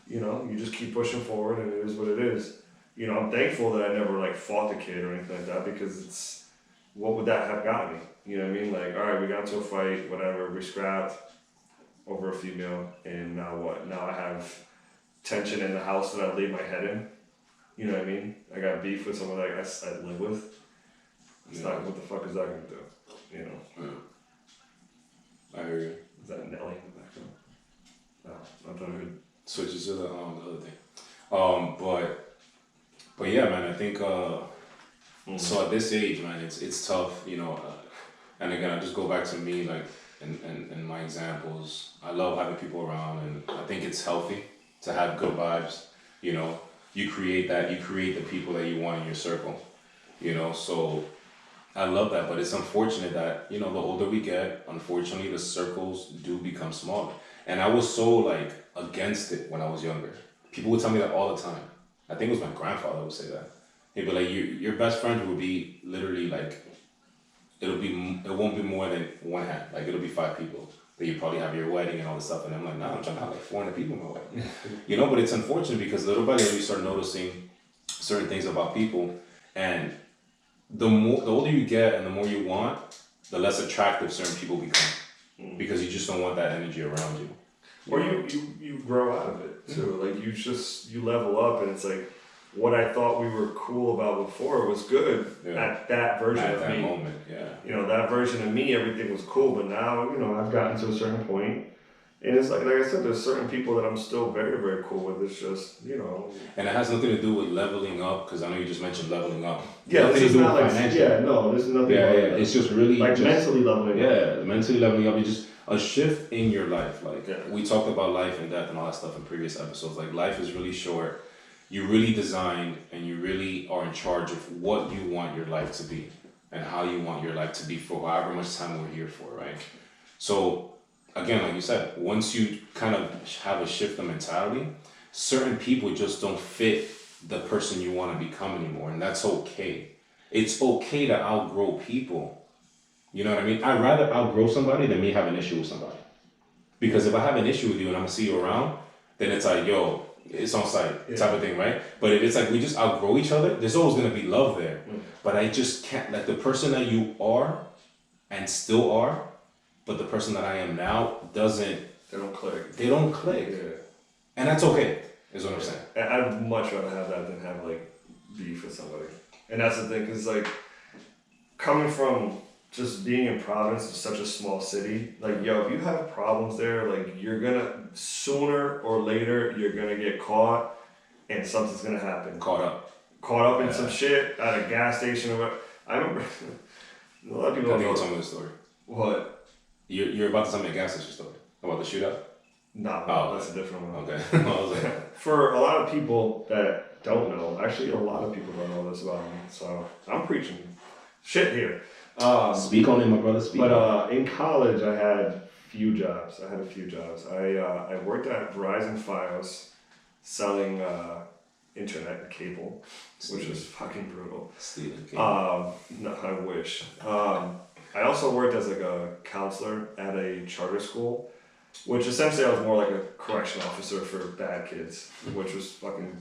you know, you just keep pushing forward, and it is what it is. You know, I'm thankful that I never like fought the kid or anything like that, because what would that have gotten me? You know what I mean? Like, all right, we got into a fight, whatever, we scrapped over a female, and now what? Now I have tension in the house that I laid my head in. You know what I mean? I got beef with someone that I live with. It's not, what the fuck is that gonna do? You know? Yeah. I hear you. Is that Nelly in the background? No, I thought I heard. Switches to the other thing. But yeah, man, I think, so at this age, man, it's tough, you know, and again, I just go back to me, like, and my examples. I love having people around, and I think it's healthy to have good vibes. You know, you create the people that you want in your circle, you know, so I love that. But it's unfortunate that, you know, the older we get, unfortunately, the circles do become smaller. And I was so, like, against it when I was younger. People would tell me that all the time. I think it was my grandfather would say that. He'd be like, your best friend would be literally like, it won't be more than one hand. Like, it'll be 5 people that you probably have your wedding and all this stuff. And I'm like, nah, I'm trying to have like 400 people in my wedding. You know, but it's unfortunate because little by little you start noticing certain things about people. And the older you get and the more you want, the less attractive certain people become. Because you just don't want that energy around you. Or you grow out of it too. Like, you level up, and it's like, what I thought we were cool about before was good at that version of me. At that moment, yeah. You know, that version of me, everything was cool, but now, you know, I've gotten to a certain point, and it's like I said, there's certain people that I'm still very, very cool with. It's just, you know. And it has nothing to do with leveling up, because I know you just mentioned leveling up. Yeah, this is not like, this is nothing. Yeah, it's just really like mentally leveling up. Yeah, mentally leveling up. You just a shift in your life. Like, we talked about life and death and all that stuff in previous episodes. Like, life is really short. You really designed and you really are in charge of what you want your life to be and how you want your life to be for however much time we're here for, right? So, again, like you said, once you kind of have a shift of mentality, certain people just don't fit the person you want to become anymore, and that's okay. It's okay to outgrow people. You know what I mean? I'd rather outgrow somebody than me have an issue with somebody. Because if I have an issue with you and I'm going to see you around, then it's like, yo, it's on site type of thing, right? But if it's like we just outgrow each other, there's always going to be love there. But I just can't, like, the person that you are and still are, but the person that I am now doesn't. They don't click. They don't click. Yeah. And that's okay, is what I'm saying. I'd much rather have that than have, like, beef with somebody. And that's the thing, because, like, coming from just being in Providence, it's such a small city, like, yo, if you have problems there, like, you're gonna, sooner or later, you're gonna get caught, and something's gonna happen. Caught up in some shit at a gas station or what. I remember, a lot of people don't know. Tell me the story. What? You're about to tell me a gas station story? About the shootout? No, that's a different one. Okay. For a lot of people that don't know, actually a lot of people don't know this about me, so I'm preaching shit here. Speak on it, my brother. Speak. But in college, I had a few jobs. I worked at Verizon Fios, selling internet and cable, which was fucking brutal. Stealing cable. No, I wish. I also worked as like a counselor at a charter school, which essentially I was more like a correction officer for bad kids, which was fucking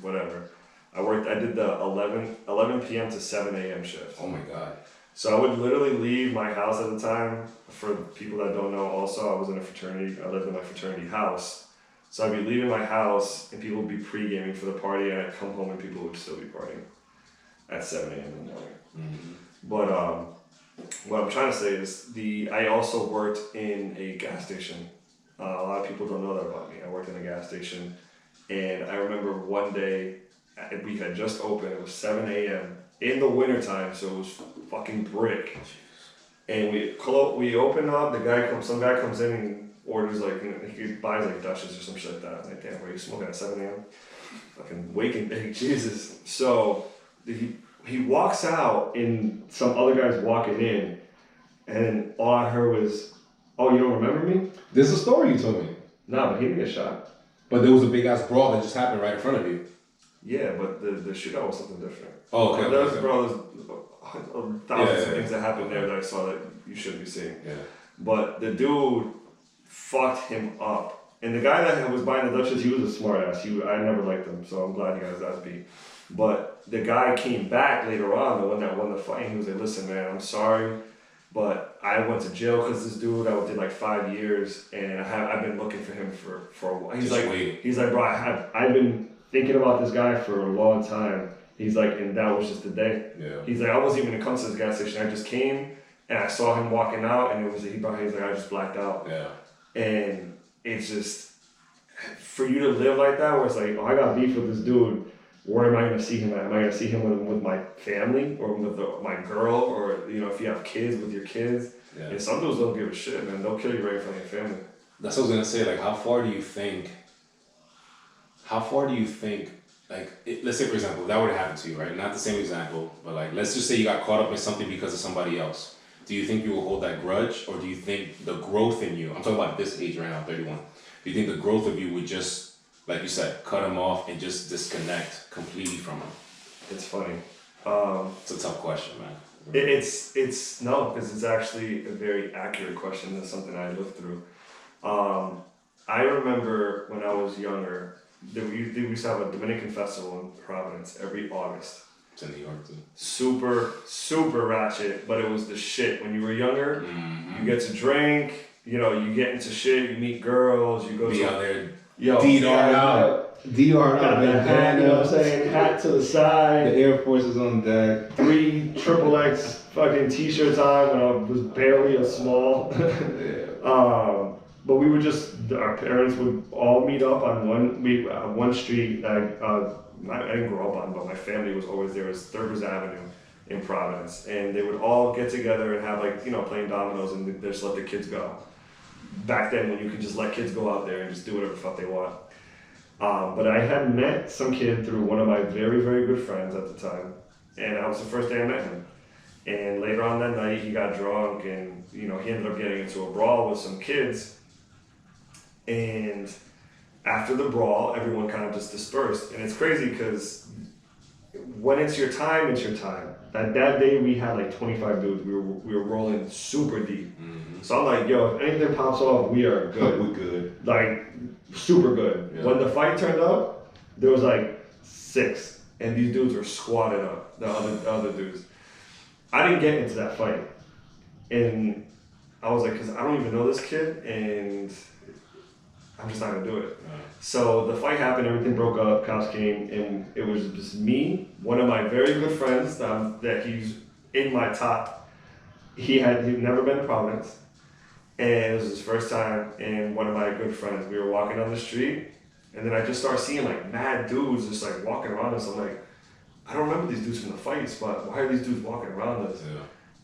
whatever. I did the 11 p.m. to 7 a.m. shift. Oh my God. So I would literally leave my house at the time. For people that don't know, also, I was in a fraternity. I lived in my fraternity house. So I'd be leaving my house, and people would be pre-gaming for the party, and I'd come home, and people would still be partying at 7 a.m. in the morning. Mm-hmm. But what I'm trying to say is, I also worked in a gas station. A lot of people don't know that about me. I worked in a gas station, and I remember one day, we had just opened. It was 7 a.m. in the wintertime, so it was fucking brick. And we open up, some guy comes in and orders, like, you know, he buys like Dutches or some shit like that. I'm like, damn, what are you smoking at 7 a.m.? Fucking waking big, Jesus. So he walks out and some other guy's walking in, And all I heard was, "Oh, you don't remember me?" There's a story you told me. Nah, but he didn't get shot. But there was a big ass brawl that just happened right in front of you. Yeah, but the shootout was something different. Oh, okay. There's okay. bro, there's thousands of things that happened there that I saw that you shouldn't be seeing. Yeah. But the dude fucked him up. And the guy that was buying the Dutchess, he was a smart ass. I never liked him, so I'm glad he got his ass beat. But the guy came back later on, the one that won the fight, and he was like, "Listen, man, I'm sorry, but I went to jail because this dude, I did like 5 years, and I've been looking for him for a while." He's like, "Bro, I've been thinking about this guy for a long time." He's like, "And that was just the day." Yeah. He's like, "I wasn't even gonna come to this gas station. I just came and I saw him walking out, and he's like, I just blacked out." Yeah. And it's just, for you to live like that, where it's like, "Oh, I got beef with this dude. Where am I going to see him at? Am I going to see him with my family or with my girl, or if you have kids, with your kids?" Yeah. And some dudes don't give a shit, man. They'll kill you right in front of your family. That's what I was gonna say. Like, how far do you think? Like, let's say for example, that would happen to you, right? Not the same example, but like, let's just say you got caught up in something because of somebody else. Do you think you will hold that grudge, or do you think the growth in you? I'm talking about this age right now, 31. Do you think the growth of you would just, like you said, cut him off and just disconnect completely from him? It's funny. It's a tough question, man. It's no, because it's actually a very accurate question. It's something I lived through. I remember when I was younger, we used to have a Dominican festival in Providence every August. It's in New York too. Super, super ratchet, but it was the shit. When you were younger, you get to drink, you get into shit, you meet girls, you go out there, DR out, man. You know what I'm saying? Hat to the side. The Air Force is on deck. 3 XXX fucking t-shirts on when I was barely a small. But we would our parents would all meet up on one street. I didn't grow up on, but my family was always there. It was Thurber's Avenue in Providence. And they would all get together and have playing dominoes, and they just let the kids go. Back then when you could just let kids go out there and just do whatever the fuck they want. But I had met some kid through one of my very, very good friends at the time. And that was the first day I met him. And later on that night, he got drunk, and he ended up getting into a brawl with some kids. And after the brawl, everyone kind of just dispersed. And it's crazy because when it's your time, it's your time. That day we had like 25 dudes. We were rolling super deep. Mm-hmm. So I'm like, yo, if anything pops off, we are good. We're good. Like, super good. Yeah. When the fight turned up, there was like 6. And these dudes were squatted up, the other dudes. I didn't get into that fight. And I was like, because I don't even know this kid, and I'm just not gonna do it. Yeah. So the fight happened, everything broke up, cops came, and it was just me, one of my very good friends that he's in my top. He'd never been to Providence, and it was his first time, and one of my good friends. We were walking down the street, and then I just started seeing like mad dudes just like walking around us. I'm like, I don't remember these dudes from the fights, but why are these dudes walking around us? Yeah.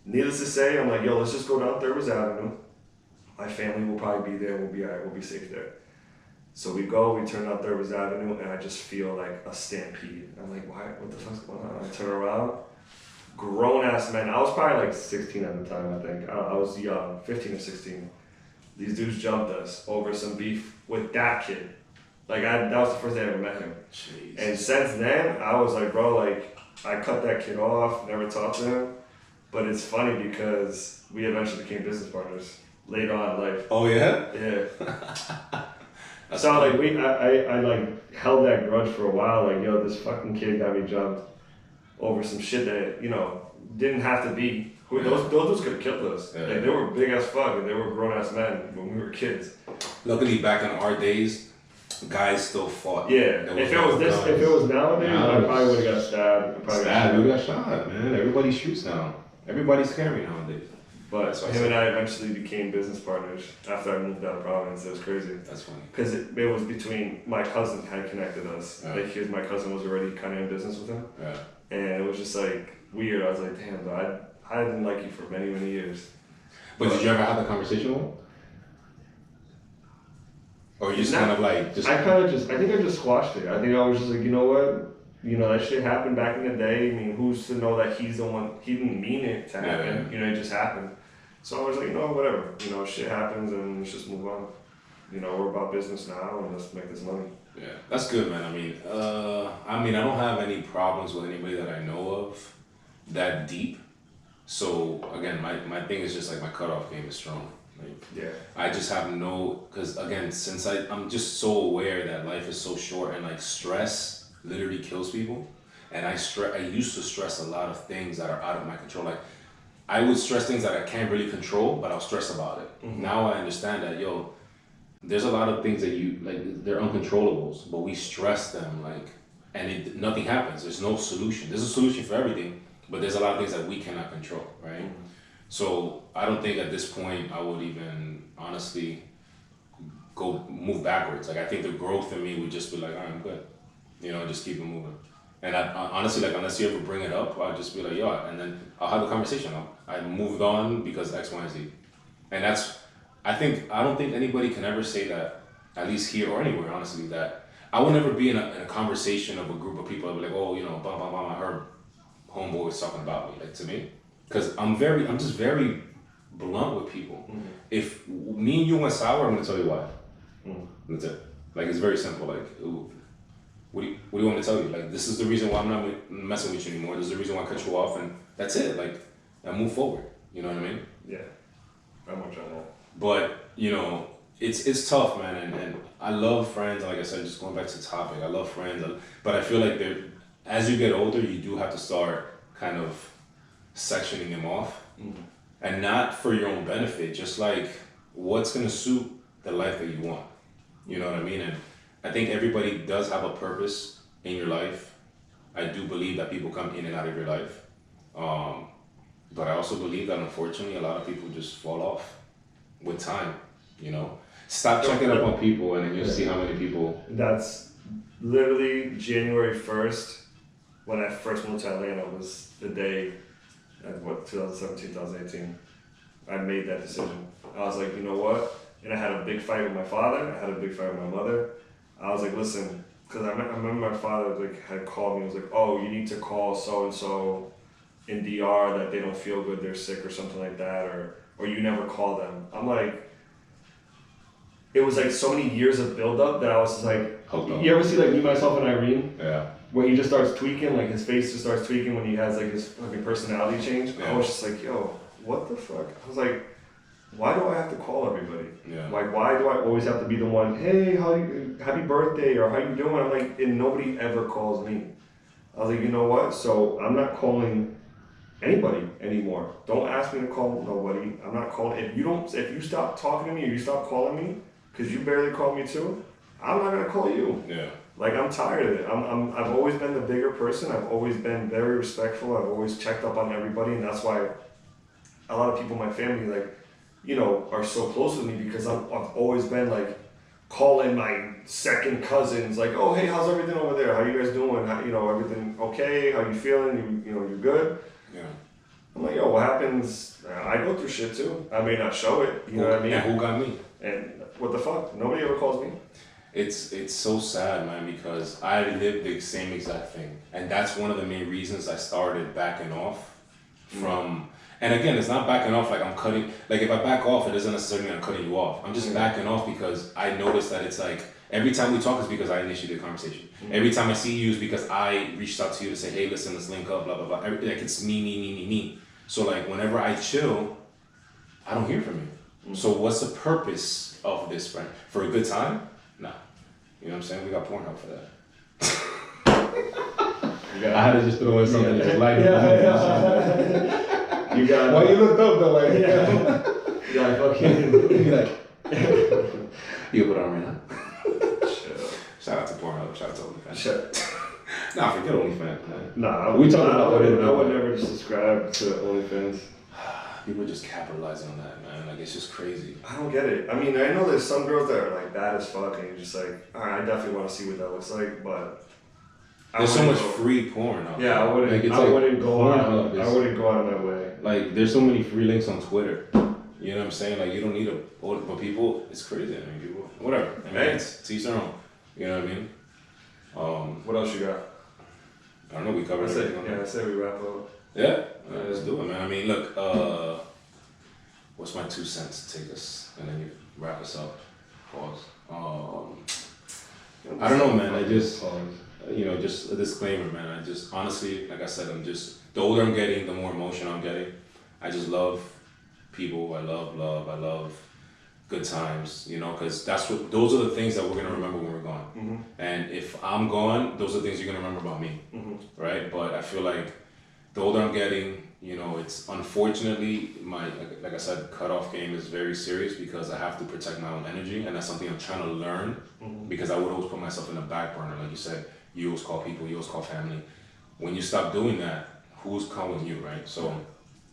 Needless to say, I'm like, yo, let's just go down Thurber's Avenue. My family will probably be there. We'll be all right. We'll be safe there. So we turn down Thurber's Avenue, and I just feel like a stampede. I'm like, why? What the fuck's going on? I turn around. Grown-ass men. I was probably like 16 at the time, I think. I was young, 15 or 16. These dudes jumped us over some beef with that kid. Like, that was the first day I ever met him. Jeez. And since then, I was like, bro, like, I cut that kid off, never talked to him. But it's funny because we eventually became business partners later on in life. Oh, yeah? Yeah. So, like, I like, held that grudge for a while. Like, yo, this fucking kid got me jumped over some shit that, didn't have to be. Those dudes could have killed us. Yeah. Like, they were big as fuck, and they were grown-ass men when we were kids. Luckily, back in our days, guys still fought. Yeah, if it was nowadays, I probably would have got stabbed. We got shot, man. Everybody shoots now. Everybody's scary nowadays. But him and I eventually became business partners after I moved out of Providence. It was crazy. That's funny. Because it was between, my cousin had connected us. Yeah. Like, my cousin was already kind of in business with him. Yeah. And it was just like weird. I was like, damn, bro, I didn't like you for many, many years. But did you ever have the conversation with him? Or you just kind of like I think I just squashed it. I think I was just like, you know what? That shit happened back in the day. I mean, who's to know that he's the one? He didn't mean it to happen. Yeah. It just happened. So I was like, whatever. Shit happens and let's just move on. We're about business now and let's make this money. Yeah, that's good, man. I don't have any problems with anybody that I know of that deep. So again, my thing is just like my cutoff game is strong. Like, yeah. I just have because again, since I'm just so aware that life is so short and like stress literally kills people. And I used to stress a lot of things that are out of my control. Like I would stress things that I can't really control, but I'll stress about it. Mm-hmm. Now I understand that, there's a lot of things that they're uncontrollables, but we stress them and nothing happens. There's no solution. There's a solution for everything, but there's a lot of things that we cannot control, right? Mm-hmm. So I don't think at this point I would even honestly move backwards. Like I think the growth in me would just be like, all right, I'm good. Just keep it moving. And I honestly, unless you ever bring it up, I'll just be like, and then I'll have a conversation. I moved on because X, Y, and Z. And I don't think anybody can ever say that, at least here or anywhere, honestly, that I will never be in a conversation of a group of people that be like, blah, blah, blah, I heard homeboy was talking about me, like to me. Because I'm just very blunt with people. Mm-hmm. If me and you went sour, I'm going to tell you why. Mm-hmm. That's it. Like, it's very simple. Like, what do you want me to tell you? Like, this is the reason why I'm not messing with you anymore. This is the reason why I cut you off, and that's it. Like, and move forward. You know what I mean? Yeah. I'm much on that. But, it's tough, man. And I love friends. Like I said, just going back to the topic, I love friends. But I feel like as you get older, you do have to start kind of sectioning them off. Mm-hmm. And not for your own benefit, just like what's going to suit the life that you want. You know what I mean? And I think everybody does have a purpose in your life. I do believe that people come in and out of your life. But I also believe that unfortunately a lot of people just fall off with time, Stop checking up on people and then you'll see how many people... That's literally January 1st when I first moved to Atlanta was the day, 2017, 2018. I made that decision. I was like, you know what? And I had a big fight with my father. I had a big fight with my mother. I was like, listen, because I remember my father had called me. He was like, oh, you need to call so-and-so in DR that they don't feel good, they're sick or something like that, or you never call them. I'm like, it was like so many years of buildup that I was just like, you ever see like Me, Myself, and Irene? Yeah. Where he just starts tweaking, like his face just starts tweaking when he has like his fucking personality change. Yeah. I was just like, yo, what the fuck? I was like, why do I have to call everybody? Yeah. Like, why do I always have to be the one, hey, happy birthday, or how you doing? I'm like, and nobody ever calls me. I was like, you know what? So I'm not calling anybody anymore. Don't ask me to call nobody. I'm not calling. If you stop talking to me or you stop calling me, because you barely call me too, I'm not gonna call you. Yeah. Like, I'm tired of it. I've always been the bigger person. I've always been very respectful. I've always checked up on everybody, and that's why a lot of people in my family, are so close with me, because I've always been like calling my second cousins, like, oh, hey, how's everything over there? How you guys doing? How, everything okay? How you feeling? You good? Yeah. I'm like, yo, what happens? I go through shit too. I may not show it. You know what I mean? And who got me? And what the fuck? Nobody ever calls me. It's so sad, man, because I lived the same exact thing. And that's one of the main reasons I started backing off from... And again, it's not backing off like I'm cutting... Like, if I back off, it doesn't necessarily mean I'm cutting you off. I'm just backing off because I noticed that it's like... Every time we talk is because I initiated the conversation. Mm-hmm. Every time I see you is because I reached out to you to say, hey, listen, let's link up, blah, blah, blah. Like, it's me. So, like, whenever I chill, I don't hear from you. Mm-hmm. So what's the purpose of this, friend? For a good time? Nah. You know what I'm saying? We got Pornhub for that. I had to just throw in something just light up. You got. Why you looked up though? Like, yeah, fucking. You put on right now. Shout out to Pornhub. Shout out to OnlyFans. Nah, forget OnlyFans, man. Nah, we talking about it. I would never subscribe to OnlyFans. People are just capitalizing on that, man. Like, it's just crazy. I don't get it. I mean, I know there's some girls that are like bad as fuck, and you're just like, alright, I definitely want to see what that looks like, but there's so much free porn out there. Yeah, I wouldn't go out of my way. Like, there's so many free links on Twitter. You know what I'm saying? Like, you don't need but people, it's crazy. I mean, people, whatever. I mean, it's each their own. You know what I mean? What else you got? I don't know. We covered everything. I say we wrap up. Yeah, let's do it, man. I mean, look, what's my 2 cents to take us, and then you wrap us up. Pause. I don't know, man. I just, just a disclaimer, man. I just, honestly, like I said, the older I'm getting, the more emotion I'm getting. I just love people. I love love. I love good times, because those are the things that we're going to remember when we're gone. Mm-hmm. And if I'm gone, those are the things you're going to remember about me, right? But I feel like the older I'm getting, it's unfortunately like I said, cutoff game is very serious because I have to protect my own energy, and that's something I'm trying to learn because I would always put myself in the back burner. Like you said, you always call people, you always call family. When you stop doing that, who's calling you, right? So,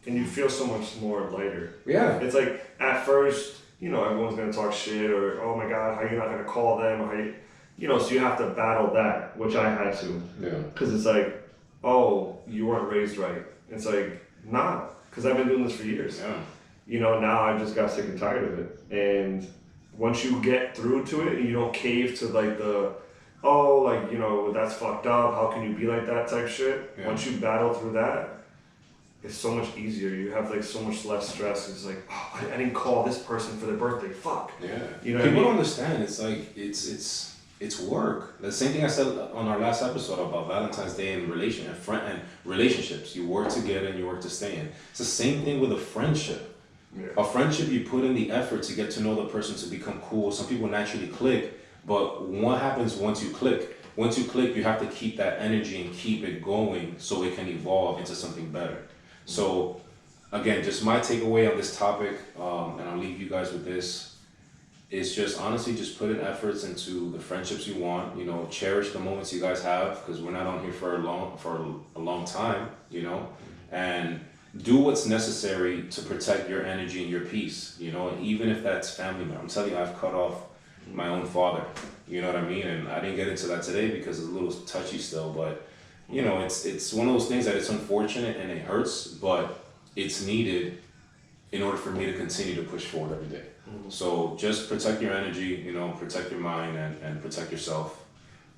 and you feel so much more lighter. Yeah. It's like at first, everyone's gonna talk shit or oh my god, how you not gonna call them? Or how so you have to battle that, which I had to. Yeah. Because it's like, oh, you weren't raised right. It's like, nah, because I've been doing this for years. Yeah. Now I just got sick and tired of it. And once you get through to it and you don't cave to like that's fucked up, how can you be like that type shit? Yeah. Once you battle through that, it's so much easier. You have like so much less stress. It's like, oh, I didn't call this person for their birthday. Fuck. Yeah. People don't understand. It's like it's work. The same thing I said on our last episode about Valentine's Day and relationships. You work together and you work to stay in. It's the same thing with a friendship. Yeah. A friendship, you put in the effort to get to know the person, to become cool. Some people naturally click, but what happens once you click? Once you click, you have to keep that energy and keep it going so it can evolve into something better. So, again, just my takeaway on this topic, and I'll leave you guys with this, is just honestly just put in efforts into the friendships you want. Cherish the moments you guys have because we're not on here for a long time. And do what's necessary to protect your energy and your peace. And even if that's family member, I'm telling you, I've cut off my own father. You know what I mean? And I didn't get into that today because it's a little touchy still, but. It's one of those things that it's unfortunate and it hurts, but it's needed in order for me to continue to push forward every day. So just protect your energy, protect your mind and protect yourself,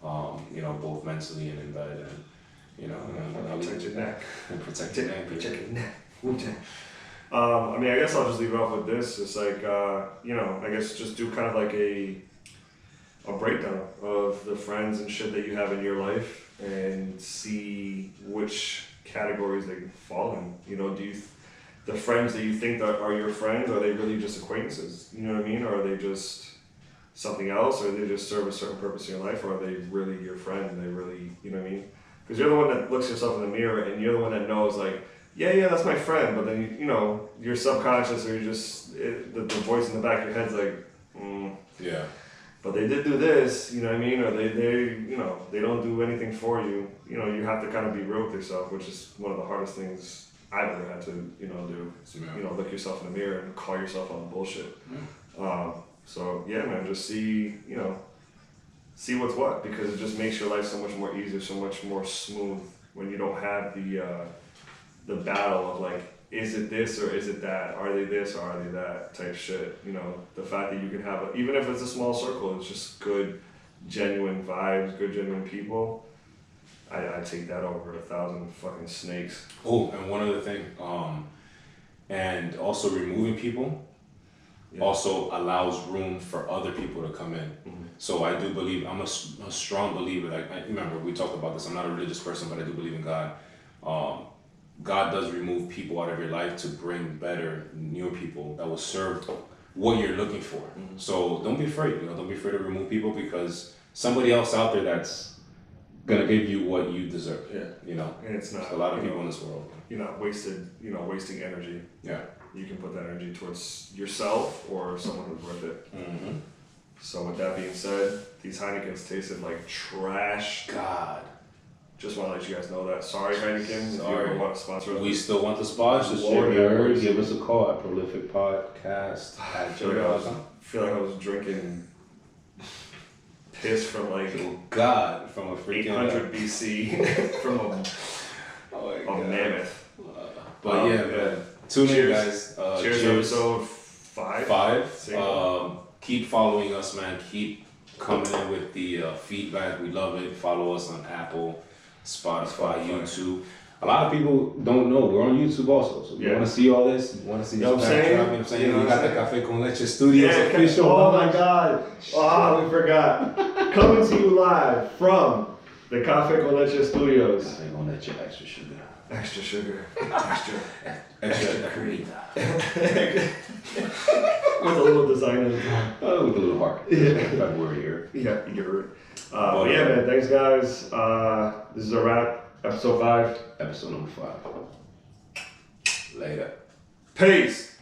both mentally and in bed and, protect your neck. And protect your neck. Protect your neck. I guess I'll just leave it off with this. It's like, I guess just do kind of like a breakdown of the friends and shit that you have in your life and see which categories they fall in. Do the friends that you think that are your friends, are they really just acquaintances? You know what I mean? Or are they just something else? Or they just serve a certain purpose in your life? Or are they really your friend? And they really, you know what I mean? Because you're the one that looks yourself in the mirror and you're the one that knows like, yeah, that's my friend. But then, your subconscious or the voice in the back of your head's like, Yeah. But they did do this, you know what I mean? Or they don't do anything for you. You have to kind of be real with yourself, which is one of the hardest things I've ever had to, do. Yeah. Look yourself in the mirror and call yourself on bullshit. Yeah. So yeah, man, just see what's what, because it just makes your life so much more easier, so much more smooth when you don't have the battle of like, is it this or is it that? Are they this or are they that type shit? The fact that you can have, even if it's a small circle, it's just good, genuine vibes, good, genuine people. I take that over 1,000 fucking snakes. Oh, and one other thing, and also removing people also allows room for other people to come in. So I do believe, I'm a strong believer, like, remember, we talked about this, I'm not a religious person, but I do believe in God. God does remove people out of your life to bring better, newer people that will serve what you're looking for. So don't be afraid, don't be afraid to remove people because somebody else out there that's gonna give you what you deserve. And it's not. There's a lot of people in this world. You're not wasting energy. Yeah. You can put that energy towards yourself or someone who's worth it. So with that being said, these Heinekens tasted like trash. God. Just want to let you guys know that. Sorry, Heineken. If you ever want to sponsor us. We still want the sponsorship. Give us a call at Prolific Podcast at I feel like I was drinking piss from like from a freaking 800 BC from a mammoth. But man. Tune in, guys. Cheers, episode 5. Keep following us, man. Keep coming in with the feedback. We love it. Follow us on Apple, Spotify, YouTube. A lot of people don't know we're on YouTube also. So you want to see all this? You want to see this backdrop? You know what I'm saying? We got the Cafe con Leche Studios official. Oh my God! Oh, we forgot. Coming to you live from the Cafe con Leche Studios. Cafe con Leche, extra sugar. Extra sugar. Extra cream. With a little design on it. With a little heart. Yeah. February here. Yeah, you're right. Yeah, man. Thanks, guys. This is a wrap. Episode 5. Episode number 5. Later. Peace.